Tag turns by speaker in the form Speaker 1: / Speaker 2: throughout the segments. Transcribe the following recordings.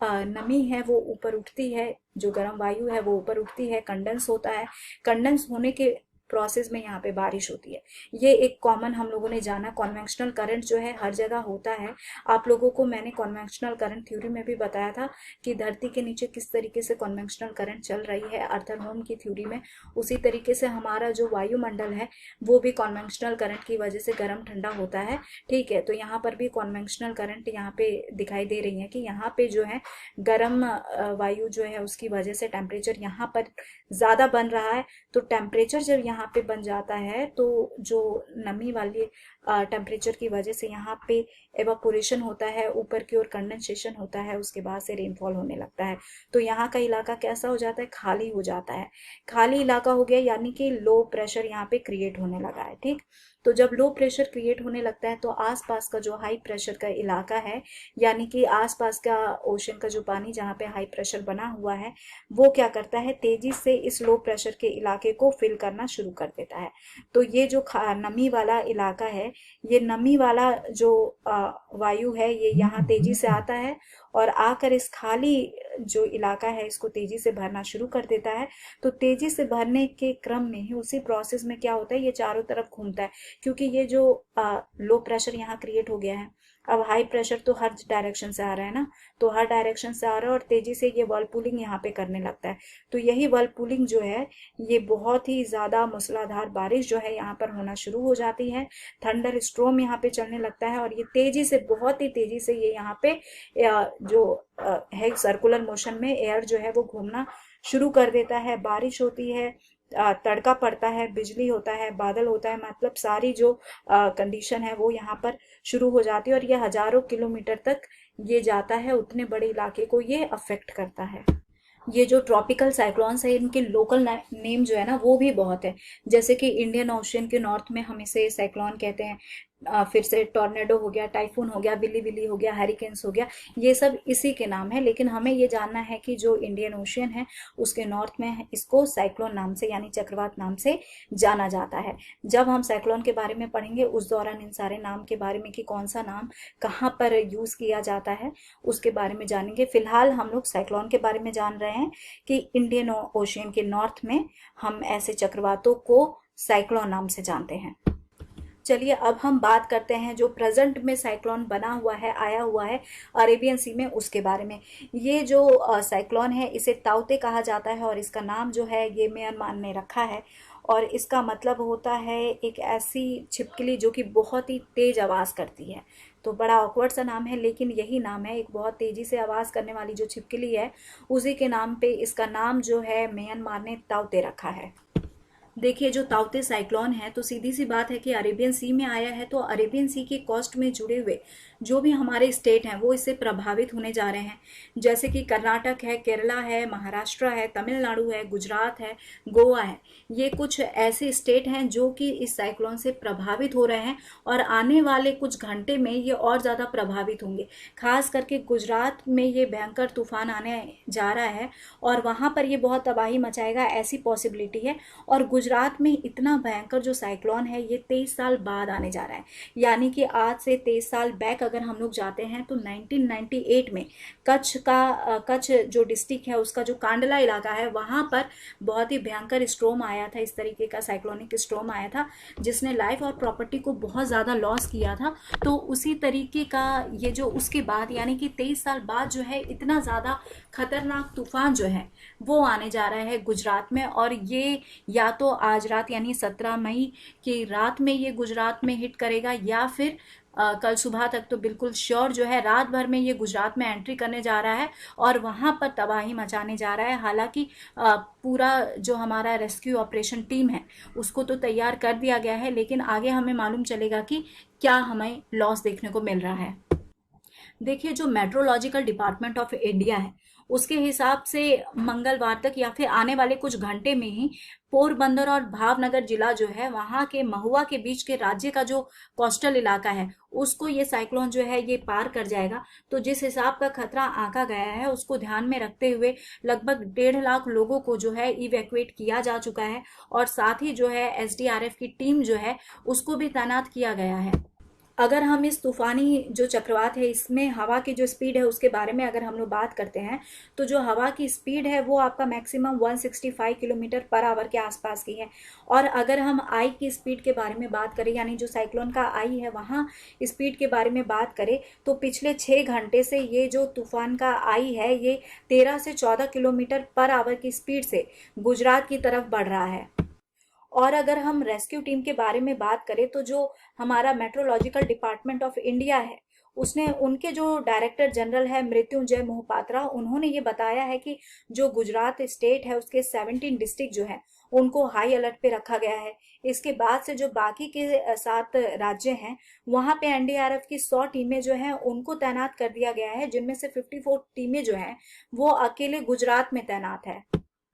Speaker 1: नमी है वो ऊपर उठती है, जो गर्म वायु है वो ऊपर उठती है, कंडेंस होता है, कंडेंस होने के प्रोसेस में यहाँ पे बारिश होती है। ये एक कॉमन हम लोगों ने जाना। कॉन्वेंशनल करंट जो है हर जगह होता है। आप लोगों को मैंने कॉन्वेंशनल करंट थ्योरी में भी बताया था कि धरती के नीचे किस तरीके से कॉन्वेंशनल करंट चल रही है अर्थरहोम की थ्योरी में। उसी तरीके से हमारा जो वायुमंडल है वो भी कॉन्वेंशनल करंट की वजह से गर्म ठंडा होता है। ठीक है, तो यहाँ पर भी कॉन्वेंशनल करंट यहाँ पे दिखाई दे रही है कि यहाँ पे जो है गर्म वायु जो है उसकी वजह से टेम्परेचर यहाँ पर ज़्यादा बन रहा है। तो टेम्परेचर जब यहाँ पे बन जाता है तो जो नमी वाली टेम्परेचर की वजह से यहाँ पे एवापोरेशन होता है, ऊपर की ओर कंडेंसेशन होता है, उसके बाद से रेनफॉल होने लगता है। तो यहाँ का इलाका कैसा हो जाता है, खाली हो जाता है। खाली इलाका हो गया यानी कि लो प्रेशर यहाँ पे क्रिएट होने लगा है। ठीक, तो जब लो प्रेशर क्रिएट होने लगता है तो आसपास का जो हाई प्रेशर का इलाका है, यानी कि आसपास का ओशन का जो पानी जहाँ पे हाई प्रेशर बना हुआ है, वो क्या करता है, तेजी से इस लो प्रेशर के इलाके को फिल करना शुरू कर देता है। तो ये जो नमी वाला इलाका है, ये नमी वाला जो वायु है ये यहाँ तेजी से आता है और आकर इस खाली जो इलाका है इसको तेजी से भरना शुरू कर देता है। तो तेजी से भरने के क्रम में ही उसी प्रोसेस में क्या होता है, ये चारों तरफ घूमता है, क्योंकि ये जो लो प्रेशर यहाँ क्रिएट हो गया है। अब हाई प्रेशर तो हर डायरेक्शन से आ रहा है ना, तो हर डायरेक्शन से आ रहा है और तेजी से ये वर्लपूलिंग यहाँ पे करने लगता है। तो यही वर्लपूलिंग जो है ये बहुत ही ज्यादा मूसलाधार बारिश जो है यहाँ पर होना शुरू हो जाती है। थंडर स्ट्रोम यहाँ पे चलने लगता है और ये तेजी से, बहुत ही तेजी से ये यहाँ पे जो है सर्कुलर मोशन में एयर जो है वो घूमना शुरू कर देता है। बारिश होती है, तड़का पड़ता है, बिजली होता है, बादल होता है, मतलब सारी जो कंडीशन है वो यहाँ पर शुरू हो जाती है और ये हजारों किलोमीटर तक ये जाता है। उतने बड़े इलाके को ये अफेक्ट करता है। ये जो ट्रॉपिकल साइक्लोन्स है इनके लोकल नेम जो है ना वो भी बहुत है। जैसे कि इंडियन ओशियन के नॉर्थ में हम इसे साइक्लोन कहते हैं, फिर से टॉर्नेडो हो गया, टाइफून हो गया, बिल्ली बिल्ली हो गया, हैरिकेन्स हो गया, ये सब इसी के नाम है। लेकिन हमें ये जानना है कि जो इंडियन ओशियन है उसके नॉर्थ में है, इसको साइक्लोन नाम से यानी चक्रवात नाम से जाना जाता है। जब हम साइक्लोन के बारे में पढ़ेंगे उस दौरान इन सारे नाम के बारे में कि कौन सा नाम कहाँ पर यूज किया जाता है उसके बारे में जानेंगे। फिलहाल हम लोग साइक्लोन के बारे में जान रहे हैं कि इंडियन ओशियन के नॉर्थ में हम ऐसे चक्रवातों को साइक्लोन नाम से जानते हैं। चलिए अब हम बात करते हैं जो प्रेजेंट में साइक्लोन बना हुआ है, आया हुआ है अरेबियन सी में, उसके बारे में। ये जो साइक्लोन है इसे ताउते कहा जाता है और इसका नाम जो है ये म्यांमार ने रखा है और इसका मतलब होता है एक ऐसी छिपकली जो कि बहुत ही तेज आवाज़ करती है। तो बड़ा ऑकवर्ड सा नाम है लेकिन यही नाम है, एक बहुत तेजी से आवाज़ करने वाली जो छिपकली है उसी के नाम पे इसका नाम जो है म्यांमार ने ताउते रखा है। देखिए जो ताउते साइक्लोन है तो सीधी सी बात है कि अरेबियन सी में आया है, तो अरेबियन सी के कोस्ट में जुड़े हुए जो भी हमारे स्टेट हैं वो इससे प्रभावित होने जा रहे हैं। जैसे कि कर्नाटक है, केरला है, महाराष्ट्र है, तमिलनाडु है, गुजरात है, गोवा है, ये कुछ ऐसे स्टेट हैं जो कि इस साइक्लोन से प्रभावित हो रहे हैं और आने वाले कुछ घंटे में ये और ज़्यादा प्रभावित होंगे। खास करके गुजरात में ये भयंकर तूफान आने जा रहा है और वहाँ पर ये बहुत तबाही मचाएगा, ऐसी पॉसिबिलिटी है। और गुजरात में इतना भयंकर जो साइक्लोन है ये 23 साल बाद आने जा रहा है, यानी कि आज से 23 साल बैक अगर हम लोग जाते हैं तो 1998 में कच्छ जो डिस्ट्रिक्ट है उसका जो कांडला इलाका है वहां पर बहुत ही भयंकर स्ट्रोम आया था। इस तरीके का साइक्लोनिक स्ट्रोम आया था जिसने लाइफ और प्रॉपर्टी को बहुत ज्यादा लॉस किया था। तो उसी तरीके का ये जो उसके बाद यानी कि 23 साल बाद जो है इतना ज्यादा खतरनाक तूफान जो है वो आने जा रहा है गुजरात में। और ये या तो आज रात यानी 17 मई की रात में ये गुजरात में हिट करेगा या फिर कल सुबह तक तो बिल्कुल श्योर जो है रात भर में ये गुजरात में एंट्री करने जा रहा है और वहां पर तबाही मचाने जा रहा है। हालांकि पूरा जो हमारा रेस्क्यू ऑपरेशन टीम है उसको तो तैयार कर दिया गया है, लेकिन आगे हमें मालूम चलेगा कि क्या हमें लॉस देखने को मिल रहा है। देखिए जो मेट्रोलॉजिकल डिपार्टमेंट ऑफ इंडिया है उसके हिसाब से मंगलवार तक या फिर आने वाले कुछ घंटे में ही पोरबंदर और भावनगर जिला जो है वहां के महुआ के बीच के राज्य का जो कोस्टल इलाका है उसको ये साइक्लोन जो है ये पार कर जाएगा। तो जिस हिसाब का खतरा आंका गया है उसको ध्यान में रखते हुए लगभग 1.5 लाख लोगों को जो है इवैक्यूएट किया जा चुका है और साथ ही जो है एसडीआरएफ की टीम जो है उसको भी तैनात किया गया है। अगर हम इस तूफानी जो चक्रवात है इसमें हवा की जो स्पीड है उसके बारे में अगर हम लोग बात करते हैं, तो जो हवा की स्पीड है वो आपका मैक्सिमम 165 किलोमीटर पर आवर के आसपास की है। और अगर हम आई की स्पीड के बारे में बात करें, यानी जो साइक्लोन का आई है वहाँ स्पीड के बारे में बात करें, तो पिछले 6 घंटे से ये जो तूफान का आई है ये 13 से 14 किलोमीटर पर आवर की स्पीड से गुजरात की तरफ बढ़ रहा है। और अगर हम रेस्क्यू टीम के बारे में बात करें, तो जो हमारा मेट्रोलॉजिकल डिपार्टमेंट ऑफ इंडिया है उसने, उनके जो डायरेक्टर जनरल है मृत्युंजय मोहपात्रा, उन्होंने ये बताया है कि जो गुजरात स्टेट है उसके 17 डिस्ट्रिक्ट जो है उनको हाई अलर्ट पे रखा गया है। इसके बाद से जो बाकी के 7 राज्य हैं वहां पे एनडीआरएफ की 100 टीमें जो हैं उनको तैनात कर दिया गया है, जिनमें से 54 टीमें जो हैं वो अकेले गुजरात में तैनात है।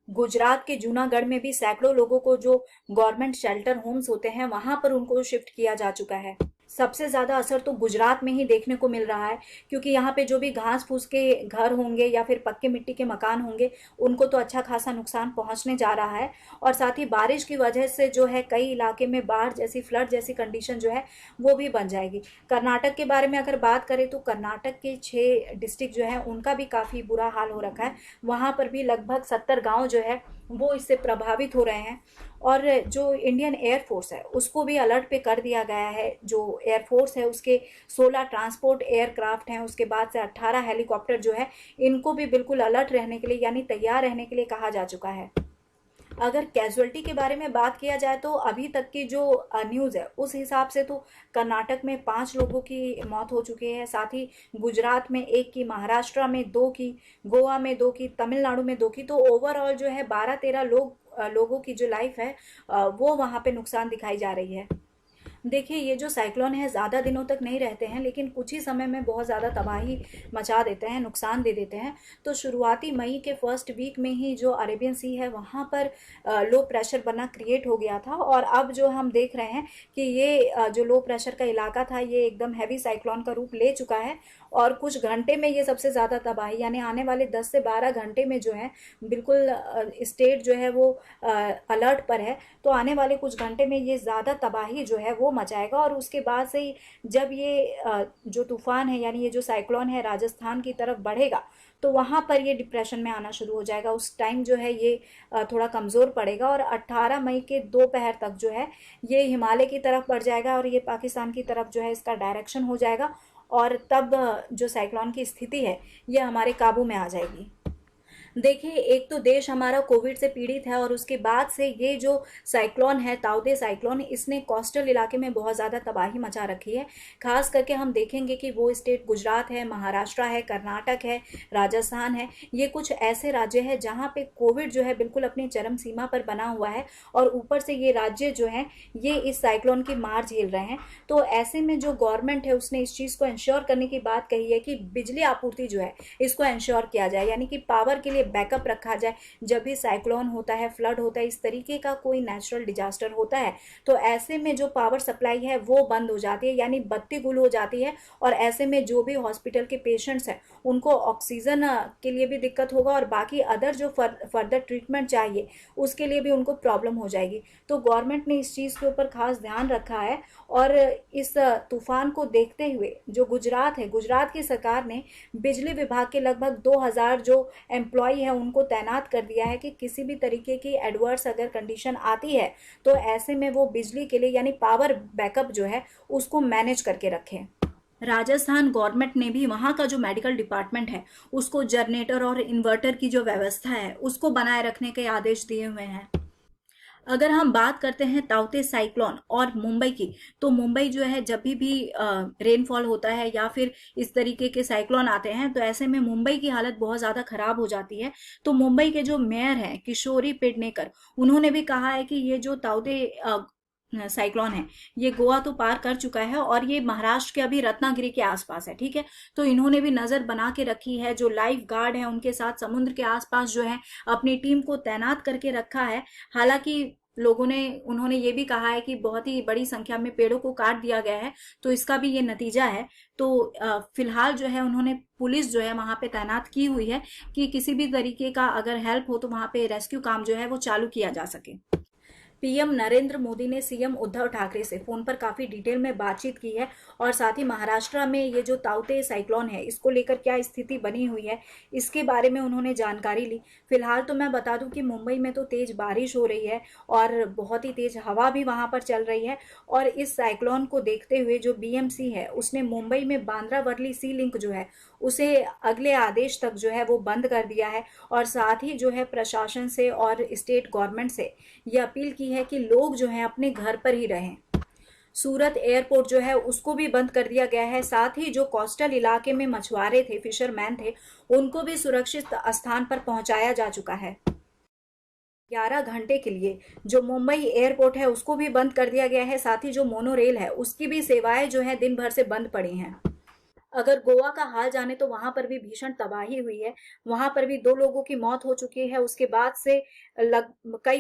Speaker 1: गुजरात के जूनागढ़ में भी सैकड़ों लोगों को जो गवर्नमेंट शेल्टर होम्स होते हैं वहां पर उनको शिफ्ट किया जा चुका है। सबसे ज्यादा असर तो गुजरात में ही देखने को मिल रहा है, क्योंकि यहाँ पे जो भी घास फूस के घर होंगे या फिर पक्के मिट्टी के मकान होंगे उनको तो अच्छा खासा नुकसान पहुंचने जा रहा है। और साथ ही बारिश की वजह से जो है कई इलाके में बाढ़ जैसी, फ्लड जैसी कंडीशन जो है वो भी बन जाएगी। कर्नाटक के बारे में अगर बात करें तो कर्नाटक के 6 डिस्ट्रिक्ट जो है उनका भी काफी बुरा हाल हो रखा है। वहां पर भी लगभग 70 गांव जो है वो इससे प्रभावित हो रहे हैं। और जो इंडियन एयरफोर्स है उसको भी अलर्ट पे कर दिया गया है। जो एयरफोर्स है उसके 16 ट्रांसपोर्ट एयरक्राफ्ट हैं, उसके बाद से 18 हेलीकॉप्टर जो है इनको भी बिल्कुल अलर्ट रहने के लिए यानी तैयार रहने के लिए कहा जा चुका है। अगर कैजुअलिटी के बारे में बात किया जाए तो अभी तक की जो न्यूज़ है उस हिसाब से तो कर्नाटक में 5 लोगों की मौत हो चुकी है, साथ ही गुजरात में 1 की, महाराष्ट्र में 2 की, गोवा में 2 की, तमिलनाडु में 2 की, तो ओवरऑल जो है 12-13 लोगों की जो लाइफ है वो वहाँ पे नुकसान दिखाई जा रही है। देखिए, ये जो साइक्लोन है ज़्यादा दिनों तक नहीं रहते हैं, लेकिन कुछ ही समय में बहुत ज़्यादा तबाही मचा देते हैं, नुकसान दे देते हैं। तो शुरुआती मई के फर्स्ट वीक में ही जो अरेबियन सी है वहाँ पर लो प्रेशर बना क्रिएट हो गया था, और अब जो हम देख रहे हैं कि ये जो लो प्रेशर का इलाका था ये एकदम हैवी साइक्लोन का रूप ले चुका है। और कुछ घंटे में ये सबसे ज़्यादा तबाही, यानी आने वाले 10 से 12 घंटे में जो है बिल्कुल स्टेट जो है वो अलर्ट पर है। तो आने वाले कुछ घंटे में ये ज़्यादा तबाही जो है वो मचाएगा, और उसके बाद से ही जब ये जो तूफान है यानी ये जो साइक्लोन है राजस्थान की तरफ बढ़ेगा तो वहाँ पर ये डिप्रेशन में आना शुरू हो जाएगा। उस टाइम जो है ये थोड़ा कमज़ोर पड़ेगा, और 18 मई के दोपहर तक जो है ये हिमालय की तरफ बढ़ जाएगा और ये पाकिस्तान की तरफ जो है इसका डायरेक्शन हो जाएगा, और तब जो साइक्लोन की स्थिति है ये हमारे काबू में आ जाएगी। देखिए, एक तो देश हमारा कोविड से पीड़ित है, और उसके बाद से ये जो साइक्लोन है ताउते साइक्लोन, इसने कोस्टल इलाके में बहुत ज़्यादा तबाही मचा रखी है। खास करके हम देखेंगे कि वो स्टेट गुजरात है, महाराष्ट्र है, कर्नाटक है, राजस्थान है, ये कुछ ऐसे राज्य हैं जहाँ पे कोविड जो है बिल्कुल अपनी चरम सीमा पर बना हुआ है, और ऊपर से ये राज्य जो हैं ये इस साइक्लोन की मार झेल रहे हैं। तो ऐसे में जो गवर्नमेंट है उसने इस चीज़ को इंश्योर करने की बात कही है कि बिजली आपूर्ति जो है इसको इंश्योर किया जाए, यानी कि पावर के लिए बैकअप रखा जाए। जब भी साइक्लोन होता है, फ्लड होता है, इस तरीके का कोई नेचुरल डिजास्टर होता है तो ऐसे में जो पावर सप्लाई है वो बंद हो जाती है, यानी बत्ती गुल हो जाती है, और ऐसे में जो भी हॉस्पिटल के पेशेंट्स हैं उनको ऑक्सीजन के लिए भी दिक्कत होगा, और बाकी अदर जो फर्दर ट्रीटमेंट चाहिए उसके लिए भी उनको प्रॉब्लम हो जाएगी। तो गवर्नमेंट ने इस चीज़ के ऊपर खास ध्यान रखा है, और इस तूफान को देखते हुए जो गुजरात है, गुजरात की सरकार ने बिजली विभाग के लगभग 2000 जो एम्प्लॉय है उनको तैनात कर दिया है कि किसी भी तरीके की एडवर्स अगर कंडीशन आती है तो ऐसे में वो बिजली के लिए यानी पावर बैकअप जो है उसको मैनेज करके रखें। राजस्थान गवर्नमेंट ने भी वहाँ का जो मेडिकल डिपार्टमेंट है उसको जनरेटर और इन्वर्टर की जो व्यवस्था है उसको बनाए रखने के आदेश दिए हुए हैं। अगर हम बात करते हैं ताउते साइक्लोन और मुंबई की, तो मुंबई जो है जब भी रेनफॉल होता है या फिर इस तरीके के साइक्लोन आते हैं तो ऐसे में मुंबई की हालत बहुत ज़्यादा खराब हो जाती है। तो मुंबई के जो मेयर हैं किशोरी पेडनेकर, उन्होंने भी कहा है कि ये जो ताउते साइक्लोन है ये गोवा तो पार कर चुका है और ये महाराष्ट्र के अभी रत्नागिरी के आसपास है, ठीक है। तो इन्होंने भी नजर बना के रखी है, जो लाइफ गार्ड है उनके साथ समुद्र के आसपास जो है अपनी टीम को तैनात करके रखा है। हालांकि उन्होंने ये भी कहा है कि बहुत ही बड़ी संख्या में पेड़ों को काट दिया गया है, तो इसका भी ये नतीजा है। तो फिलहाल जो है उन्होंने पुलिस जो है वहां पे तैनात की हुई है कि किसी भी तरीके का अगर हेल्प हो तो वहां पे रेस्क्यू काम जो है वो चालू किया जा सके। पीएम नरेंद्र मोदी ने सीएम उद्धव ठाकरे से फोन पर काफी डिटेल में बातचीत की है और साथ ही महाराष्ट्र में ये जो ताउते साइक्लोन है इसको लेकर क्या स्थिति बनी हुई है इसके बारे में उन्होंने जानकारी ली। फिलहाल तो मैं बता दूं कि मुंबई में तो तेज बारिश हो रही है और बहुत ही तेज हवा भी वहां पर चल रही है और इस साइक्लोन को देखते हुए जो बीएमसी है उसने मुंबई में बांद्रा वर्ली सी लिंक जो है उसे अगले आदेश तक जो है वो बंद कर दिया है और साथ ही जो है प्रशासन से और स्टेट गवर्नमेंट से ये अपील की है कि लोग जो है अपने घर पर ही रहें। सूरत एयरपोर्ट जो है उसको भी बंद कर दिया गया है। साथ ही जो कोस्टल इलाके में मछुआरे थे, फिशरमैन थे, उनको भी सुरक्षित स्थान पर पहुंचाया जा चुका है। 11 घंटे के लिए जो मुंबई एयरपोर्ट है उसको भी बंद कर दिया गया है। साथ ही जो मोनो रेल है उसकी भी सेवाएं जो है दिन भर से बंद पड़ी हैं। अगर गोवा का हाल जाने तो वहां पर भी भीषण तबाही हुई है। वहां पर भी 2 लोगों की मौत हो चुकी है। उसके बाद से कई